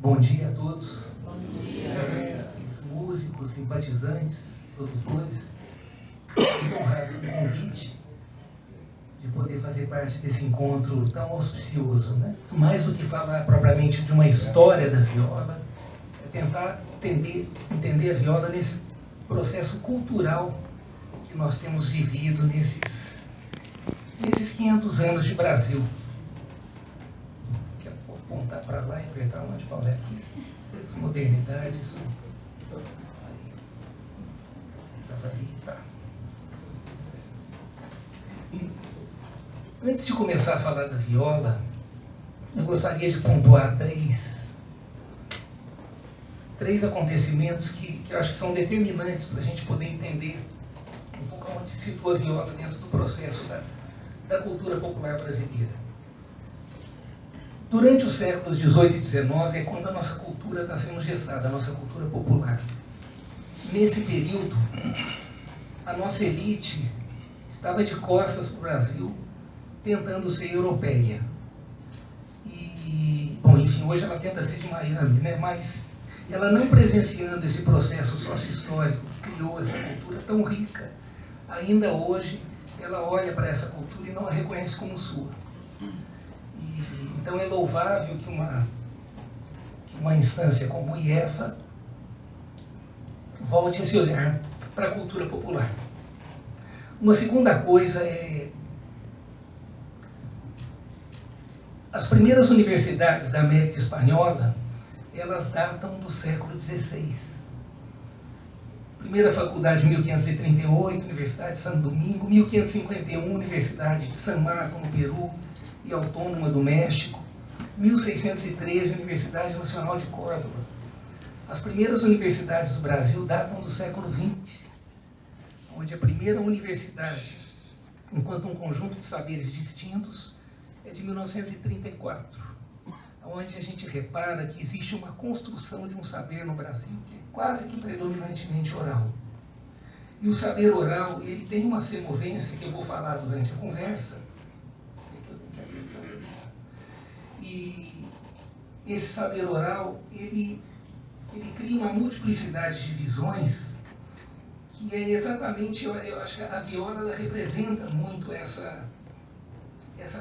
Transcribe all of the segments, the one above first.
Bom dia a todos. Bom dia. Músicos, simpatizantes, produtores. Muito honrado com o convite de poder fazer parte desse encontro tão auspicioso, né? Mais do que falar propriamente de uma história da viola, é tentar entender a viola nesse processo cultural que nós temos vivido nesses 500 anos de Brasil. Vou apontar para lá e apertar onde qual é aqui. As modernidades. Estava ali, tá. Antes de começar a falar da viola, eu gostaria de pontuar três acontecimentos que eu acho que são determinantes para a gente poder entender um pouco onde se situa a viola dentro do processo da cultura popular brasileira. Durante os séculos XVIII e XIX é quando a nossa cultura está sendo gestada, a nossa cultura popular. Nesse período, a nossa elite estava de costas para o Brasil, tentando ser europeia. E, bom, enfim, hoje ela tenta ser de Miami, né? Mas ela não presenciando esse processo sócio-histórico que criou essa cultura tão rica, ainda hoje ela olha para essa cultura e não a reconhece como sua. Então é louvável que uma instância como o IEFA volte a se olhar para a cultura popular. Uma segunda coisa é as primeiras universidades da América Espanhola, elas datam do século XVI. Primeira faculdade, 1538, Universidade de Santo Domingo, 1551, Universidade de San Marcos, no Peru, e Autônoma do México, 1613, Universidade Nacional de Córdoba. As primeiras universidades do Brasil datam do século XX, onde a primeira universidade, enquanto um conjunto de saberes distintos, é de 1934, onde a gente repara que existe uma construção de um saber no Brasil que é quase que predominantemente oral. E o saber oral, ele tem uma semovência que eu vou falar durante a conversa. E esse saber oral, ele cria uma multiplicidade de visões que é exatamente, eu acho que a viola ela representa muito essa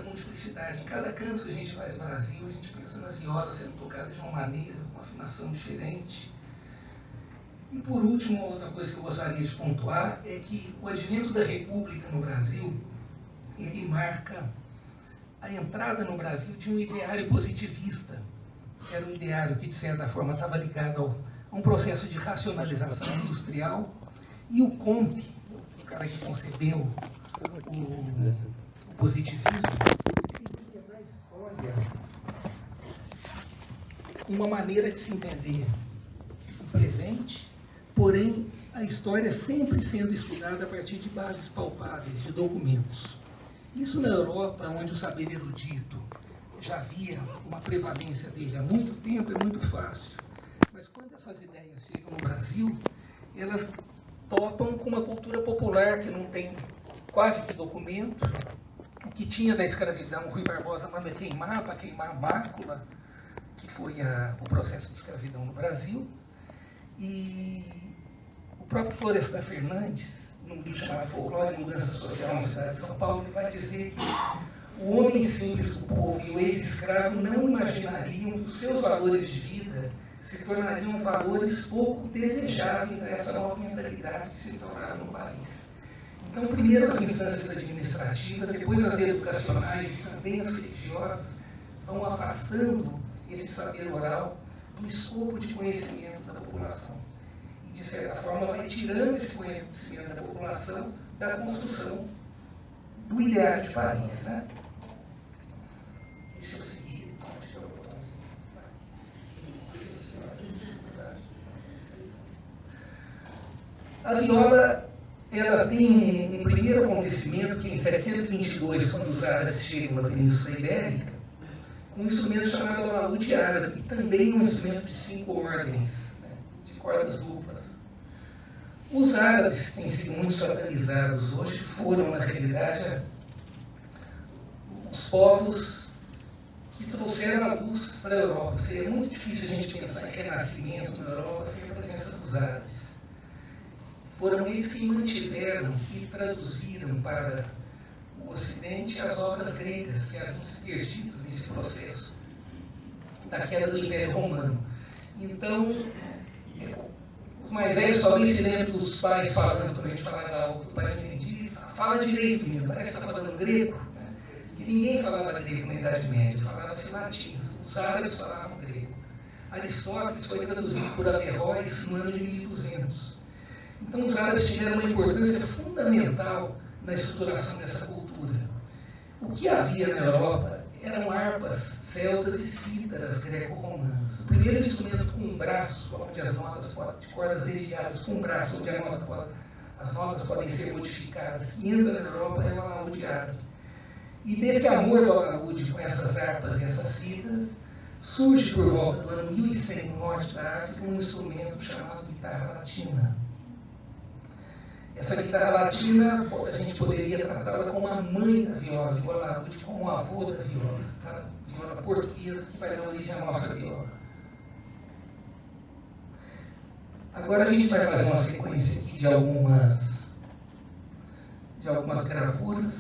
multiplicidade. Em cada canto que a gente vai no Brasil, a gente pensa na viola sendo tocada de uma maneira, uma afinação diferente. E por último, outra coisa que eu gostaria de pontuar é que o advento da República no Brasil, ele marca a entrada no Brasil de um ideário positivista, que era um ideário que, de certa forma, estava ligado a um processo de racionalização industrial, e o Comte, o cara que concebeu o positivismo, ele na história uma maneira de se entender o presente, porém a história sempre sendo estudada a partir de bases palpáveis, de documentos. Isso na Europa, onde o saber erudito já havia uma prevalência dele há muito tempo, é muito fácil. Mas quando essas ideias chegam no Brasil, elas topam com uma cultura popular que não tem quase que documento. O que tinha da escravidão, o Rui Barbosa manda queimar, para queimar a mácula, que foi o processo de escravidão no Brasil. E o próprio Florestan Fernandes, num livro chamado Folclore e Mudança Social na cidade de São Paulo, ele vai dizer que o homem simples do povo e o ex-escravo não imaginariam que os seus valores de vida se tornariam valores pouco desejáveis a essa nova mentalidade que se tornava no país. Então, primeiro as instâncias administrativas, depois as educacionais e também as religiosas vão afastando esse saber oral do escopo de conhecimento da população. De certa forma, vai tirando esse conhecimento da população da construção do ideário de Paris, né? Deixa eu seguir. A viola, ela tem um primeiro acontecimento que em 722, quando os árabes chegam na Península Ibérica, um instrumento chamado alaúde árabe, que também é um instrumento de 5 ordens, né, de cordas duplas. Os árabes, que têm sido muito satanizados hoje, foram, na realidade, os povos que trouxeram a luz para a Europa. Seria muito difícil a gente pensar em renascimento na Europa sem a presença dos árabes. Foram eles que mantiveram e traduziram para o Ocidente as obras gregas que haviam se perdido nesse processo da queda do Império Romano. Então, os mais velhos talvez se lembrem dos pais falando, quando a gente falava algo que o pai não entendia, fala direito, menino, parece que está falando grego. Que ninguém falava grego na Idade Média, falava-se latim. Os árabes falavam grego. Aristóteles foi traduzido por Averroes no ano de 1200. Então, os árabes tiveram uma importância fundamental na estruturação dessa cultura. O que havia na Europa eram harpas celtas e cítaras greco-romanas. O primeiro instrumento com um braço, onde as notas de cordas dedilhadas com um braço, onde as notas podem ser modificadas, que entra na Europa é o alaúde árabe. E desse amor do alaúde com essas harpas e essas cítaras, surge por volta do ano 1100 no norte da África um instrumento chamado guitarra latina. Essa guitarra latina, a gente poderia tratá-la como a mãe da viola, e o alaúde como o avô da viola, tá? Viola portuguesa que vai dar origem à nossa viola. Agora a gente vai fazer uma sequência aqui de algumas gravuras.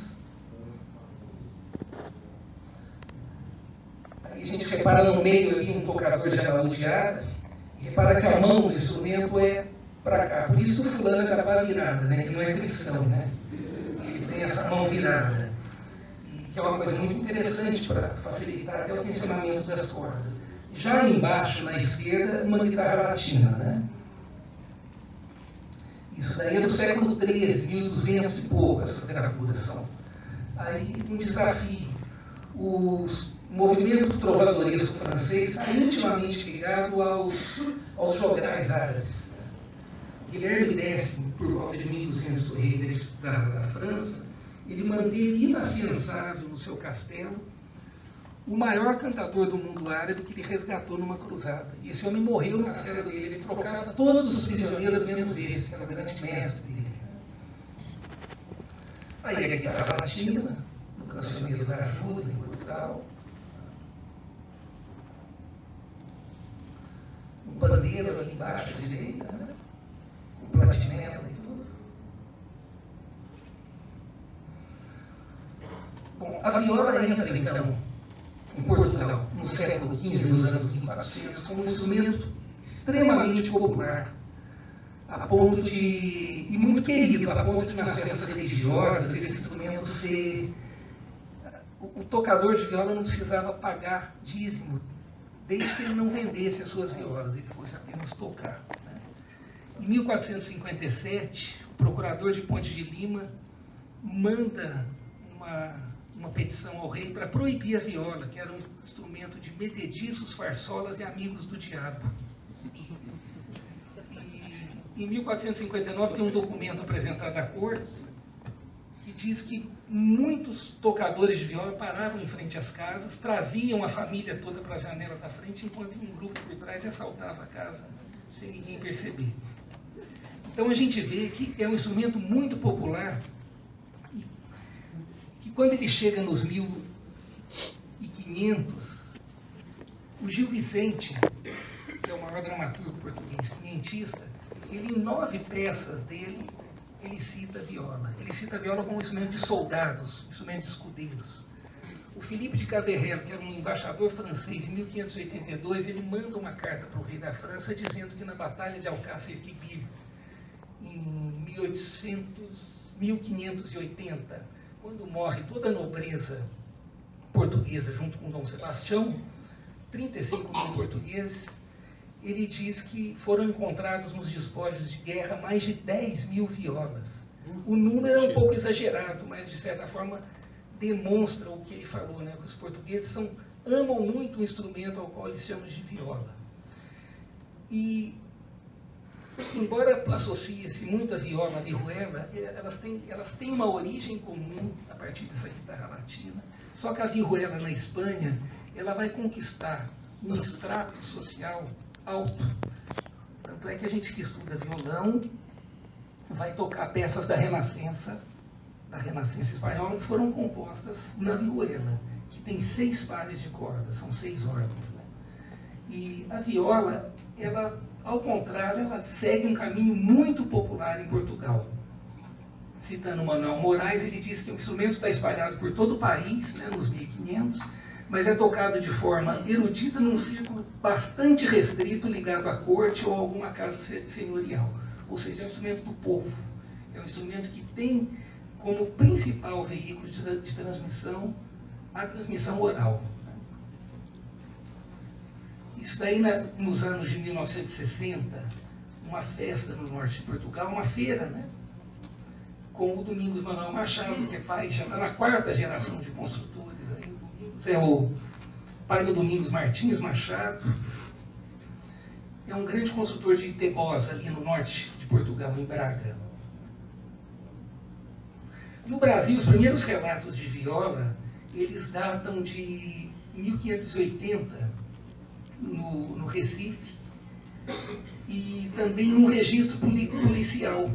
Aí a gente repara no meio ali um tocador de alaúde árabe, e repara que a mão do instrumento é para cá. Por isso o fulano é da pá virada, né? Que não é cristão, né? Ele tem essa mão virada. E que é uma coisa muito interessante para facilitar até o tensionamento das cordas. Já embaixo, na esquerda, uma guitarra latina, né? Isso daí é do século XIII, 1200 e pouco, essas gravuras são. Aí, um desafio. O movimento trovadoresco francês está intimamente ligado aos jograis árabes. Guilherme X, por volta de 1200, rei da França, ele manteve inafiançável no seu castelo o maior cantador do mundo árabe que ele resgatou numa cruzada. E esse homem morreu na cela dele, ele trocava todos os prisioneiros menos esse, que era o grande mestre dele. Aí a guitarra latina, no cancioneiro da Ajuda, em Portugal. Um pandeiro ali embaixo à direita, né? Platinela e tudo. Bom, a viola entra, então, em Portugal, no século XV, nos anos 1400, como um instrumento extremamente popular, a ponto de, e muito querido, a ponto de nas festas religiosas, esse instrumento ser... O tocador de viola não precisava pagar dízimo, desde que ele não vendesse as suas violas, ele fosse apenas tocar. Em 1457, o procurador de Ponte de Lima manda uma petição ao rei para proibir a viola, que era um instrumento de metediços, farsolas e amigos do diabo. E em 1459 tem um documento apresentado à corte que diz que muitos tocadores de viola paravam em frente às casas, traziam a família toda para as janelas à frente, enquanto um grupo por trás assaltava a casa sem ninguém perceber. Então a gente vê que é um instrumento muito popular, que quando ele chega nos 1500, o Gil Vicente, que é o maior dramaturgo português quinhentista, ele em 9 peças dele, ele cita a viola. Ele cita a viola como um instrumento de soldados, instrumento de escudeiros. O Filipe de Caverel, que era um embaixador francês, em 1582, ele manda uma carta para o rei da França dizendo que na Batalha de Alcácer-Quibir, em 1580, quando morre toda a nobreza portuguesa junto com Dom Sebastião, 35 mil portugueses, ele diz que foram encontrados nos despojos de guerra mais de 10 mil violas. O número é um pouco exagerado, mas de certa forma demonstra o que ele falou, né? Os portugueses amam muito o instrumento ao qual eles chamam de viola. E, embora associe-se muito a viola à vihuela, elas têm uma origem comum a partir dessa guitarra latina, só que a vihuela na Espanha, ela vai conquistar um extrato social alto. Tanto é que a gente que estuda violão vai tocar peças da Renascença espanhola que foram compostas na vihuela. que tem 6 pares de cordas, são 6 órgãos, né? E a viola, ela, ao contrário, ela segue um caminho muito popular em Portugal. Citando Manuel Moraes, ele diz que o instrumento está espalhado por todo o país, né, nos 1500, mas é tocado de forma erudita num círculo bastante restrito ligado à corte ou a alguma casa senhorial. Ou seja, é um instrumento do povo. É um instrumento que tem como principal veículo de transmissão a transmissão oral. Isso daí, nos anos de 1960, uma festa no norte de Portugal, uma feira, né? Com o Domingos Manuel Machado, que é pai, já está na 4ª geração de construtores. Aí, o Domingos é o pai do Domingos Martins Machado. É um grande construtor de Itebosa, ali no norte de Portugal, em Braga. No Brasil, os primeiros relatos de viola, eles datam de 1580, no Recife, e também num registro policial,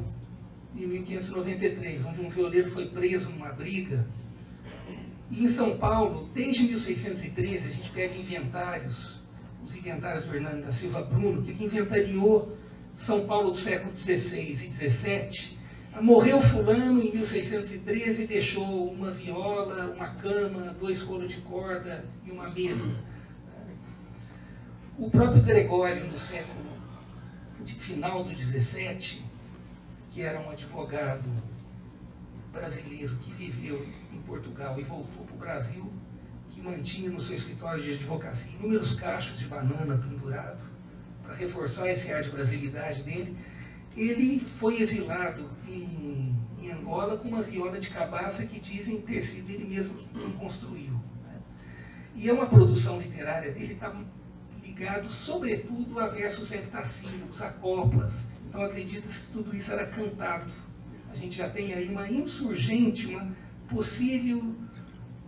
em 1593, onde um violeiro foi preso numa briga. E em São Paulo, desde 1613, a gente pega inventários, os inventários do Hernando da Silva Bruno, que inventariou São Paulo do século XVI e XVII. Morreu fulano em 1613 e deixou uma viola, uma cama, 2 rolos de corda e uma mesa. O próprio Gregório, no século final do XVII, que era um advogado brasileiro que viveu em Portugal e voltou para o Brasil, que mantinha no seu escritório de advocacia inúmeros cachos de banana pendurados para reforçar esse ar de brasilidade dele. Ele foi exilado em Angola com uma viola de cabaça que dizem ter sido ele mesmo quem construiu, né? E é uma produção literária dele, está ligado sobretudo a versos heptassílabos, a coplas. Então acredita-se que tudo isso era cantado. A gente já tem aí uma insurgente, uma possível,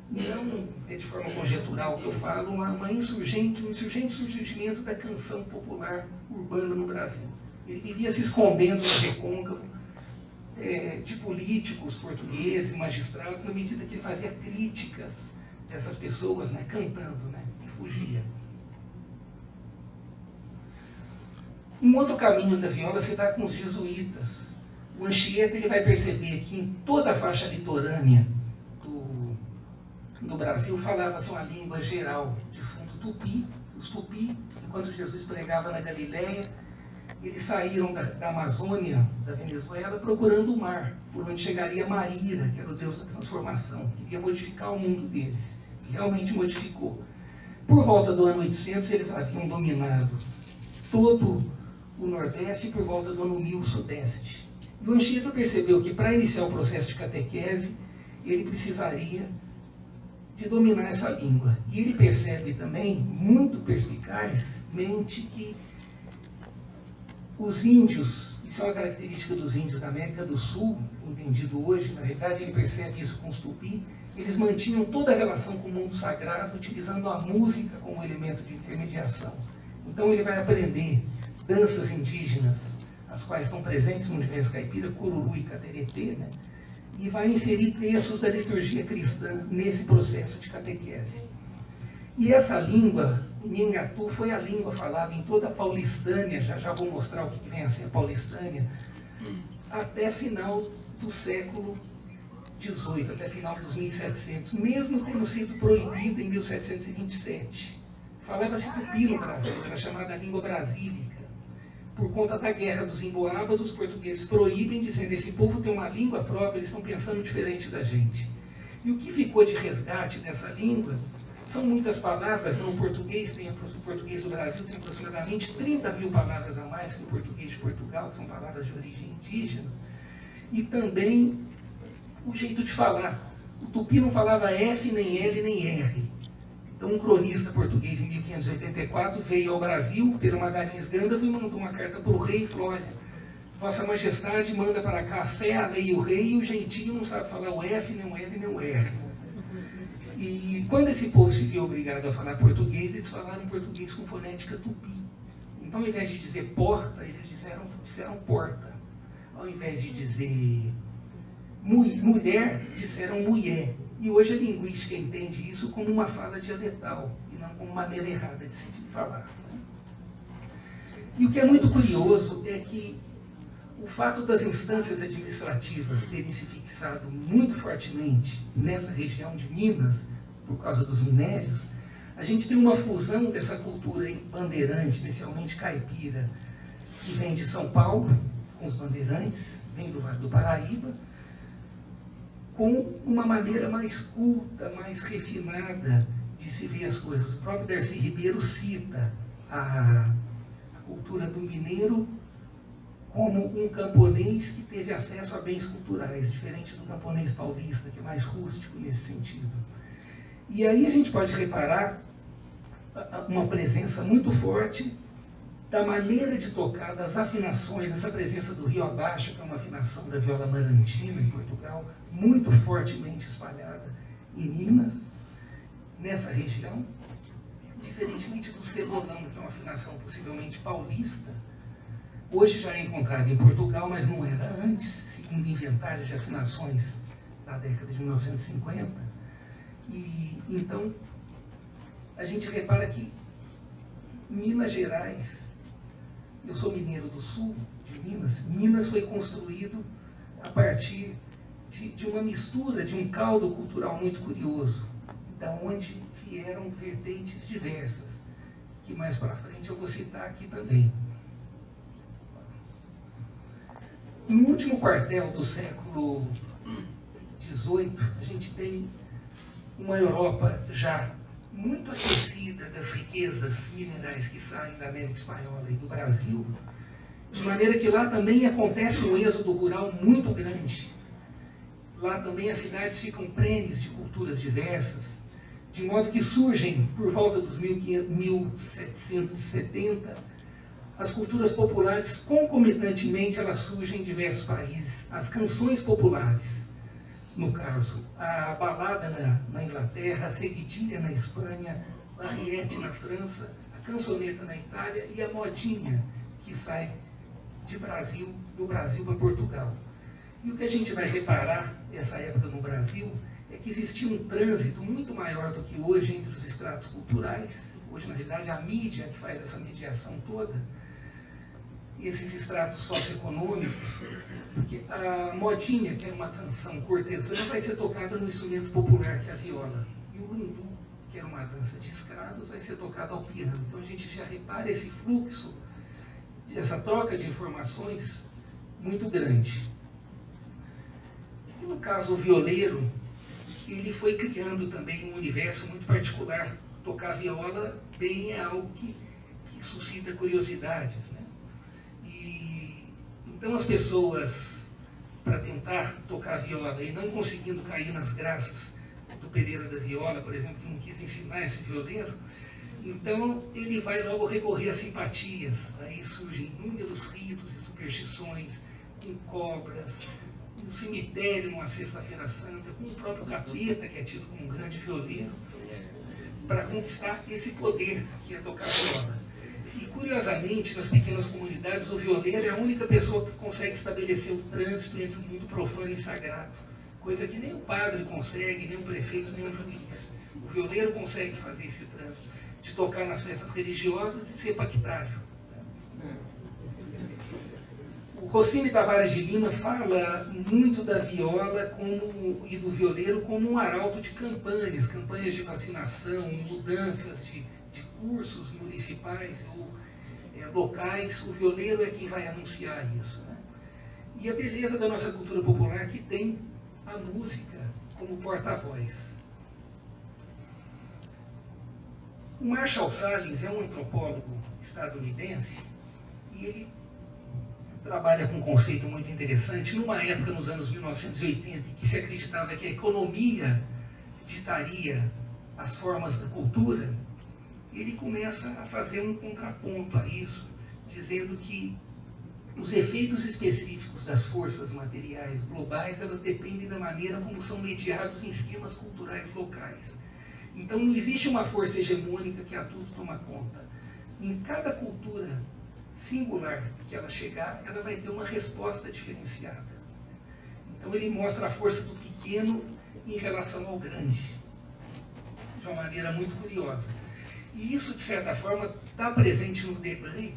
não é de forma conjetural que eu falo, um insurgente surgimento da canção popular urbana no Brasil. Ele vivia se escondendo no recôncavo de políticos portugueses, magistrados, na medida que ele fazia críticas dessas pessoas, né, cantando, né, e fugia. Um outro caminho da viola se dá com os jesuítas. O Anchieta, ele vai perceber que em toda a faixa litorânea do Brasil falava-se uma língua geral, de fundo tupi. Os tupi, enquanto Jesus pregava na Galileia, eles saíram da Amazônia, da Venezuela, procurando o mar, por onde chegaria Maíra, que era o deus da transformação, que ia modificar o mundo deles. E realmente modificou. Por volta do ano 800, eles haviam dominado todo o Nordeste e por volta do ano 1000 o Sudeste. E o Anchieta percebeu que para iniciar o processo de catequese, ele precisaria de dominar essa língua. E ele percebe também, muito perspicazmente, que os índios, isso é uma característica dos índios da América do Sul, entendido hoje, na verdade ele percebe isso com os tupi, eles mantinham toda a relação com o mundo sagrado, utilizando a música como elemento de intermediação. Então ele vai aprender danças indígenas, as quais estão presentes no universo caipira, cururu e cateretê, né? E vai inserir textos da liturgia cristã nesse processo de catequese. E essa língua, Nhangatu, foi a língua falada em toda a Paulistânia, já vou mostrar o que vem a ser a Paulistânia, até final do século XVIII, até final dos 1700, mesmo tendo sido proibida em 1727. Falava-se tupi no Brasil, era chamada língua brasílica. Por conta da guerra dos emboabas, os portugueses proíbem, dizendo: esse povo tem uma língua própria, eles estão pensando diferente da gente. E o que ficou de resgate dessa língua são muitas palavras. No português, o português do Brasil tem aproximadamente 30 mil palavras a mais que o português de Portugal, que são palavras de origem indígena. E também o jeito de falar. O tupi não falava F, nem L, nem R. Então, um cronista português, em 1584, veio ao Brasil, Pedro Magalhães Gândavo, e mandou uma carta para o rei e falou: olha, Vossa Majestade manda para cá a fé, a lei e o rei, e o gentio não sabe falar o F, nem o L, nem o R. E quando esse povo se viu obrigado a falar português, eles falaram português com fonética tupi. Então, ao invés de dizer porta, eles disseram porta. Ao invés de dizer mulher, disseram mulher. E hoje a linguística entende isso como uma fala dialetal, e não como maneira errada de se falar. E o que é muito curioso é que o fato das instâncias administrativas terem se fixado muito fortemente nessa região de Minas, por causa dos minérios, a gente tem uma fusão dessa cultura bandeirante, inicialmente caipira, que vem de São Paulo, com os bandeirantes, vem do Vale do Paraíba, com uma maneira mais culta, mais refinada de se ver as coisas. O próprio Darcy Ribeiro cita a cultura do mineiro como um camponês que teve acesso a bens culturais, diferente do camponês paulista, que é mais rústico nesse sentido. E aí a gente pode reparar uma presença muito forte da maneira de tocar, das afinações, essa presença do rio abaixo, que é uma afinação da viola marantina em Portugal, muito fortemente espalhada em Minas, nessa região, diferentemente do cebolão, que é uma afinação possivelmente paulista, hoje já é encontrada em Portugal, mas não era antes, segundo inventários de afinações da década de 1950. E então a gente repara que Minas Gerais, eu sou mineiro do sul de Minas, Minas foi construído a partir de uma mistura, de um caldo cultural muito curioso, da onde vieram vertentes diversas, que mais para frente eu vou citar aqui também. No último quartel do século XVIII, a gente tem uma Europa já muito aquecida das riquezas minerais que saem da América Espanhola e do Brasil, de maneira que lá também acontece um êxodo rural muito grande. Lá também as cidades ficam prenes de culturas diversas, de modo que surgem, por volta dos 1770, as culturas populares, concomitantemente elas surgem em diversos países. As canções populares, no caso, a balada na Inglaterra, a seguidilha na Espanha, a riete na França, a cançoneta na Itália e a modinha que sai do Brasil para Portugal. E o que a gente vai reparar nessa época no Brasil é que existia um trânsito muito maior do que hoje entre os estratos culturais. Hoje, na realidade, a mídia que faz essa mediação toda, esses estratos socioeconômicos, porque a modinha, que era uma canção cortesã, vai ser tocada no instrumento popular, que é a viola. E o lundu, que era uma dança de escravos, vai ser tocado ao piano. Então a gente já repara esse fluxo, essa troca de informações muito grande. E no caso, o violeiro, ele foi criando também um universo muito particular. Tocar viola bem é algo que suscita curiosidades, né? Então as pessoas, para tentar tocar viola e não conseguindo cair nas graças do Pereira da Viola, por exemplo, que não quis ensinar esse violeiro, então ele vai logo recorrer a simpatias. Aí surgem inúmeros ritos e superstições, com cobras, um cemitério numa sexta-feira santa, com o próprio capeta, que é tido como um grande violeiro, para conquistar esse poder que é tocar viola. E, curiosamente, nas pequenas comunidades, o violeiro é a única pessoa que consegue estabelecer o trânsito entre o mundo profano e sagrado, coisa que nem o padre consegue, nem o prefeito, nem o juiz. O violeiro consegue fazer esse trânsito, de tocar nas festas religiosas e ser pactário. O Rossini Tavares de Lima fala muito da viola e do violeiro como um arauto de campanhas de vacinação, mudanças de cursos municipais ou locais. O violeiro é quem vai anunciar isso, né? E a beleza da nossa cultura popular que tem a música como porta-voz. O Marshall Salins é um antropólogo estadunidense e ele trabalha com um conceito muito interessante. Numa época, nos anos 1980, em que se acreditava que a economia ditaria as formas da cultura, ele começa a fazer um contraponto a isso, dizendo que os efeitos específicos das forças materiais globais, elas dependem da maneira como são mediados em esquemas culturais locais. Então não existe uma força hegemônica que a tudo toma conta. Em cada cultura singular que ela chegar, ela vai ter uma resposta diferenciada. Então ele mostra a força do pequeno em relação ao grande, de uma maneira muito curiosa. E isso, de certa forma, está presente no Debré,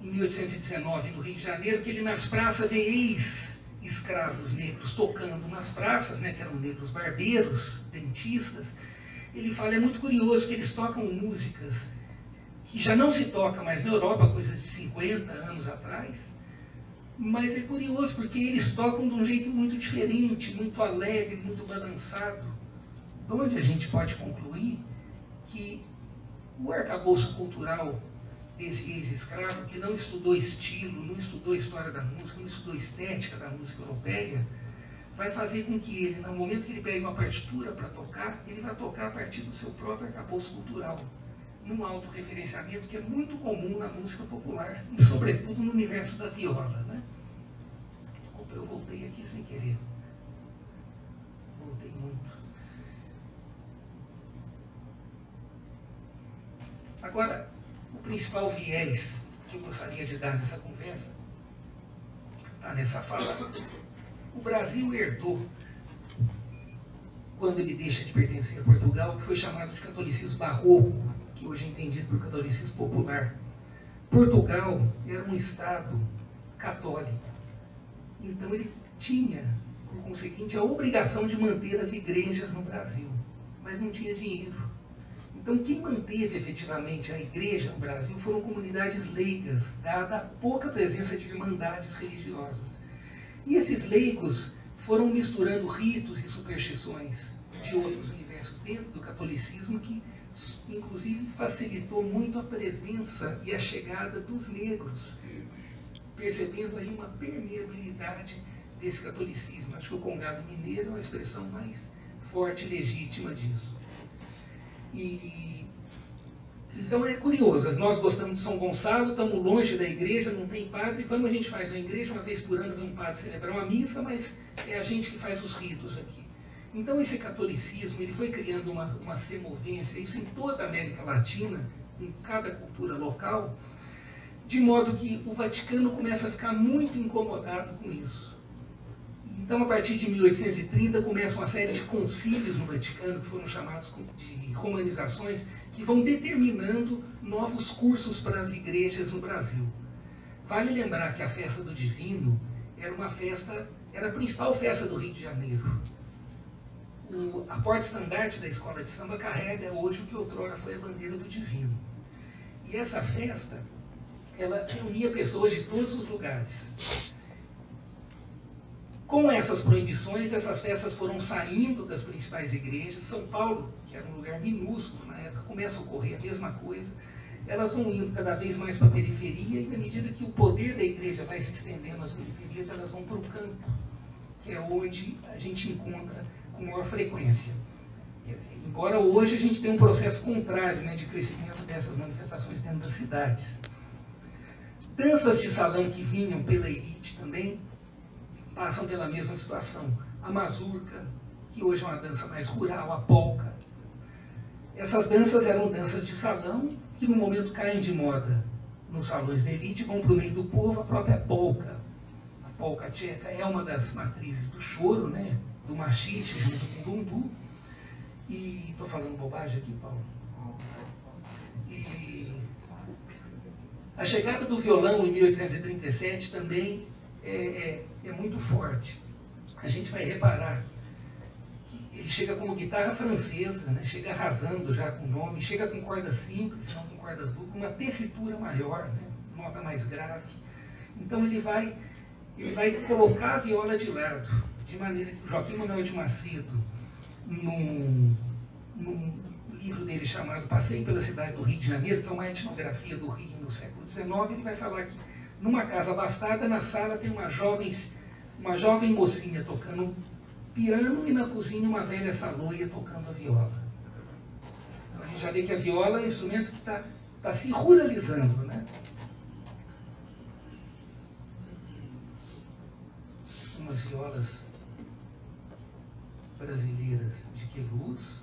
em 1819, no Rio de Janeiro, que ele nas praças vê ex-escravos negros tocando nas praças, né, que eram negros barbeiros, dentistas. Ele fala, é muito curioso que eles tocam músicas que já não se toca mais na Europa, coisas de 50 anos atrás, mas é curioso porque eles tocam de um jeito muito diferente, muito alegre, muito balançado, onde a gente pode concluir que o arcabouço cultural desse ex-escravo, que não estudou estilo, não estudou história da música, não estudou estética da música europeia, vai fazer com que ele, no momento que ele pegue uma partitura para tocar, ele vai tocar a partir do seu próprio arcabouço cultural, num autorreferenciamento que é muito comum na música popular, e sobretudo no universo da viola, né? Opa, eu voltei aqui sem querer. Voltei muito. Agora, o principal viés que eu gostaria de dar nessa conversa, está nessa fala. O Brasil herdou, quando ele deixa de pertencer a Portugal, o que foi chamado de catolicismo barroco, que hoje é entendido por catolicismo popular. Portugal era um Estado católico. Então ele tinha, por conseguinte, a obrigação de manter as igrejas no Brasil, mas não tinha dinheiro. Então quem manteve efetivamente a igreja no Brasil foram comunidades leigas, dada a pouca presença de irmandades religiosas. E esses leigos foram misturando ritos e superstições de outros universos dentro do catolicismo, que inclusive facilitou muito a presença e a chegada dos negros, percebendo aí uma permeabilidade desse catolicismo. Acho que o Congado Mineiro é uma expressão mais forte e legítima disso. Então é curioso, nós gostamos de São Gonçalo, estamos longe da igreja, não tem padre, a gente faz uma igreja, uma vez por ano vem um padre celebrar uma missa, mas é a gente que faz os ritos aqui. Então esse catolicismo, ele foi criando uma semovência, isso em toda a América Latina, em cada cultura local, de modo que o Vaticano começa a ficar muito incomodado com isso. Então, a partir de 1830, começa uma série de concílios no Vaticano, que foram chamados de romanizações, que vão determinando novos cursos para as igrejas no Brasil. Vale lembrar que a festa do Divino era a principal festa do Rio de Janeiro. A porta-estandarte da escola de samba carrega hoje o que outrora foi a bandeira do Divino. E essa festa, ela reunia pessoas de todos os lugares. Com essas proibições, essas festas foram saindo das principais igrejas. São Paulo, que era um lugar minúsculo na época, começa a ocorrer a mesma coisa. Elas vão indo cada vez mais para a periferia, e na medida que o poder da igreja vai se estendendo às periferias, elas vão para o campo, que é onde a gente encontra com maior frequência. Embora hoje a gente tenha um processo contrário, né, de crescimento dessas manifestações dentro das cidades. Danças de salão que vinham pela elite também passam pela mesma situação. A mazurca, que hoje é uma dança mais rural, a polca. Essas danças eram danças de salão, que no momento caem de moda nos salões da elite, vão para o meio do povo. A própria polca, a polca tcheca, é uma das matrizes do choro, né, do machixe junto com o lundu. E estou falando bobagem aqui, Paulo? E a chegada do violão em 1837 também é muito forte. A gente vai reparar que ele chega como guitarra francesa, né? Chega arrasando já com o nome, chega com cordas simples, não com cordas duplas, uma tessitura maior, né? Nota mais grave. Então ele vai colocar a viola de lado, de maneira que o Joaquim Manuel de Macedo, num livro dele chamado Passeio pela Cidade do Rio de Janeiro, que é uma etnografia do Rio no século XIX, ele vai falar que numa casa abastada, na sala tem uma jovem mocinha tocando piano, e na cozinha uma velha saloia tocando a viola. Então a gente já vê que a viola é um instrumento que está se ruralizando, né? Umas violas brasileiras de Queluz,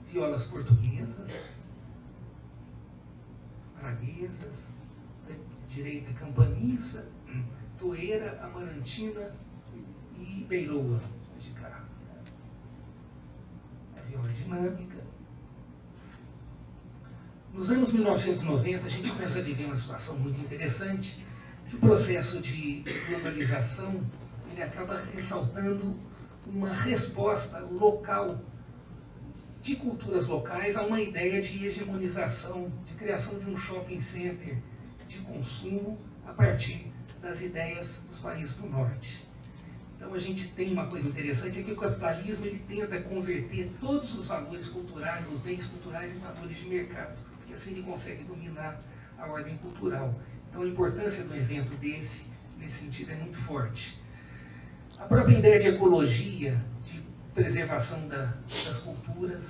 violas portuguesas, praguesas, direita campaniça, toeira, amarantina e beiroa de cá. maior dinâmica. Nos anos 1990, a gente começa a viver uma situação muito interessante, que o processo de globalização ele acaba ressaltando uma resposta local, de culturas locais, a uma ideia de hegemonização, de criação de um shopping center de consumo a partir das ideias dos países do norte. Então a gente tem uma coisa interessante, é que o capitalismo ele tenta converter todos os valores culturais, os bens culturais em valores de mercado, porque assim ele consegue dominar a ordem cultural. Então a importância do evento nesse sentido, é muito forte. A própria ideia de ecologia, de preservação das culturas,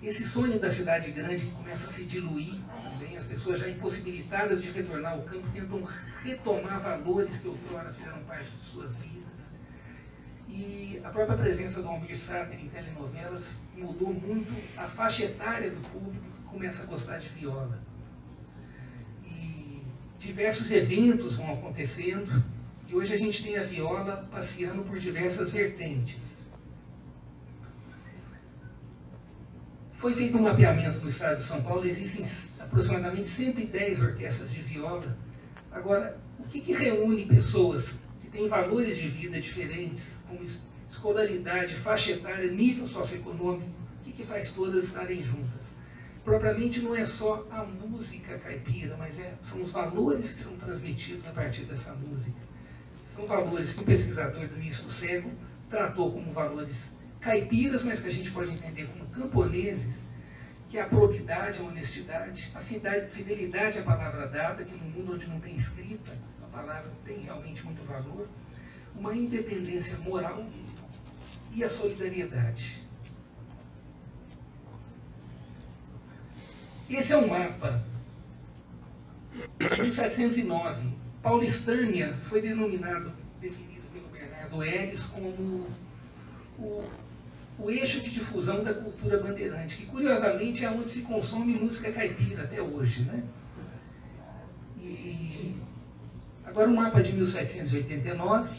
esse sonho da cidade grande que começa a se diluir também, as pessoas já impossibilitadas de retornar ao campo tentam retomar valores que outrora fizeram parte de suas vidas. E a própria presença do Almir Sater em telenovelas mudou muito a faixa etária do público que começa a gostar de viola. E diversos eventos vão acontecendo, e hoje a gente tem a viola passeando por diversas vertentes. Foi feito um mapeamento no estado de São Paulo, existem aproximadamente 110 orquestras de viola. Agora, o que reúne pessoas que têm valores de vida diferentes, como escolaridade, faixa etária, nível socioeconômico, o que faz todas estarem juntas? Propriamente não é só a música caipira, mas são os valores que são transmitidos a partir dessa música. São valores que o pesquisador do início do século tratou como valores caipiras, mas que a gente pode entender como camponeses, que é a probidade, a honestidade, a fidelidade à palavra dada, que no mundo onde não tem escrita, a palavra tem realmente muito valor, uma independência moral e a solidariedade. Esse é um mapa de 1709. Paulistânia foi definido pelo Bernardo Eres como o eixo de difusão da cultura bandeirante, que curiosamente é onde se consome música caipira até hoje, né? E agora o mapa de 1789,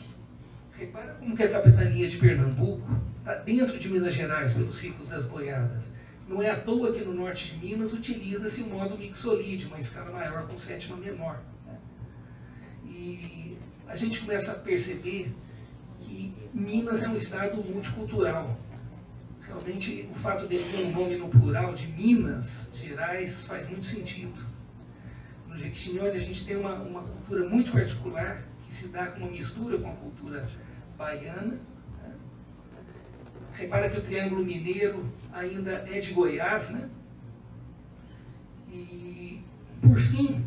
repara como que a capitania de Pernambuco está dentro de Minas Gerais, pelos ciclos das boiadas. Não é à toa que no norte de Minas utiliza-se o modo mixolídio, uma escala maior com sétima menor, né? E a gente começa a perceber que Minas é um estado multicultural. Realmente, o fato dele ter um nome no plural de Minas Gerais faz muito sentido. No Jequitinhonha, a gente tem uma cultura muito particular, que se dá com uma mistura com a cultura baiana, né? Repara que o Triângulo Mineiro ainda é de Goiás, né? E, por fim,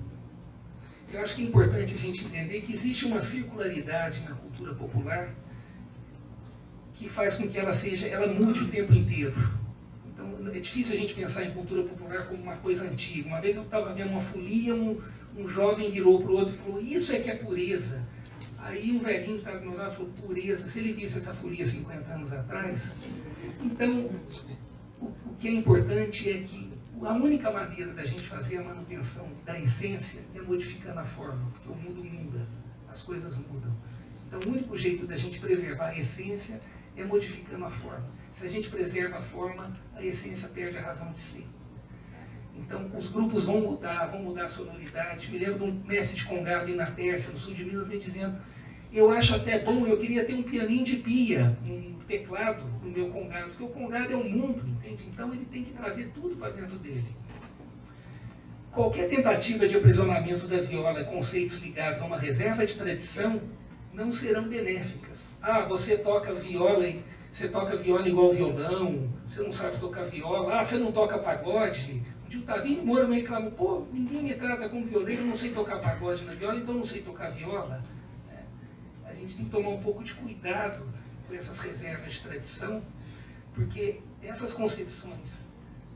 eu acho que é importante a gente entender que existe uma circularidade na cultura popular que faz com que ela mude o tempo inteiro. Então, é difícil a gente pensar em cultura popular como uma coisa antiga. Uma vez eu estava vendo uma folia, um jovem virou para o outro e falou: isso é que é pureza. Aí um velhinho que estava do meu lado falou: pureza. Se ele visse essa folia 50 anos atrás. Então, o que é importante é que a única maneira da gente fazer a manutenção da essência é modificando a forma, porque o mundo muda, as coisas mudam. Então, o único jeito da gente preservar a essência é modificando a forma. Se a gente preserva a forma, a essência perde a razão de ser. Então, os grupos vão mudar a sonoridade. Me lembro de um mestre de congado ali na Tércia, no sul de Minas, me dizendo: eu acho até bom, eu queria ter um pianinho de pia, um teclado no meu congado, porque o congado é um mundo, entende? Então, ele tem que trazer tudo para dentro dele. Qualquer tentativa de aprisionamento da viola, conceitos ligados a uma reserva de tradição, não serão benéficas. Ah, você toca viola igual violão, você não sabe tocar viola, você não toca pagode. Um dia o Tavinho Moura me reclamou: pô, ninguém me trata como violeiro, eu não sei tocar pagode na viola, então eu não sei tocar viola. A gente tem que tomar um pouco de cuidado com essas reservas de tradição, porque essas concepções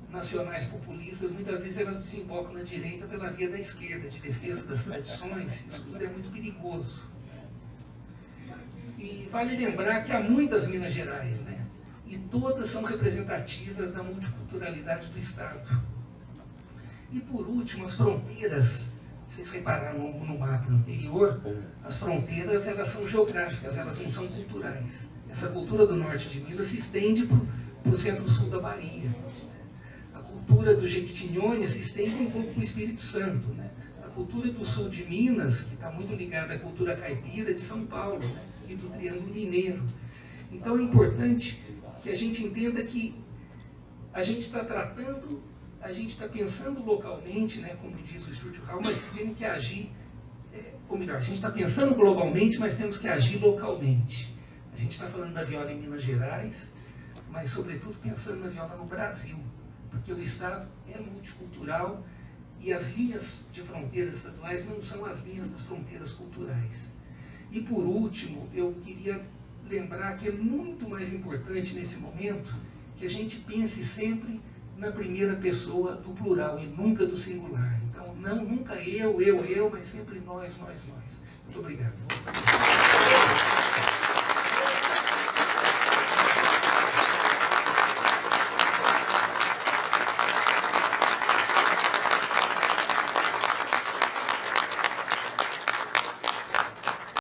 nacionais populistas, muitas vezes elas desembocam na direita pela via da esquerda, de defesa das tradições. Isso tudo é muito perigoso. E vale lembrar que há muitas Minas Gerais, né? E todas são representativas da multiculturalidade do Estado. E por último, as fronteiras, vocês repararam no mapa anterior, as fronteiras elas são geográficas, elas não são culturais. Essa cultura do norte de Minas se estende para o centro-sul da Bahia. A cultura do Jequitinhonha se estende um pouco para o Espírito Santo, né? A cultura do sul de Minas, que está muito ligada à cultura caipira de São Paulo, né? E do Triângulo Mineiro. Então é importante que a gente entenda que a gente está tratando, a gente está pensando localmente, né, como diz o Stuart Hall, mas temos que agir, ou melhor, a gente está pensando globalmente, mas temos que agir localmente. A gente está falando da viola em Minas Gerais, mas sobretudo pensando na viola no Brasil, porque o Estado é multicultural e as linhas de fronteiras estaduais não são as linhas das fronteiras culturais. E por último, eu queria lembrar que é muito mais importante nesse momento que a gente pense sempre na primeira pessoa do plural e nunca do singular. Então, não, nunca eu, mas sempre nós. Muito obrigado.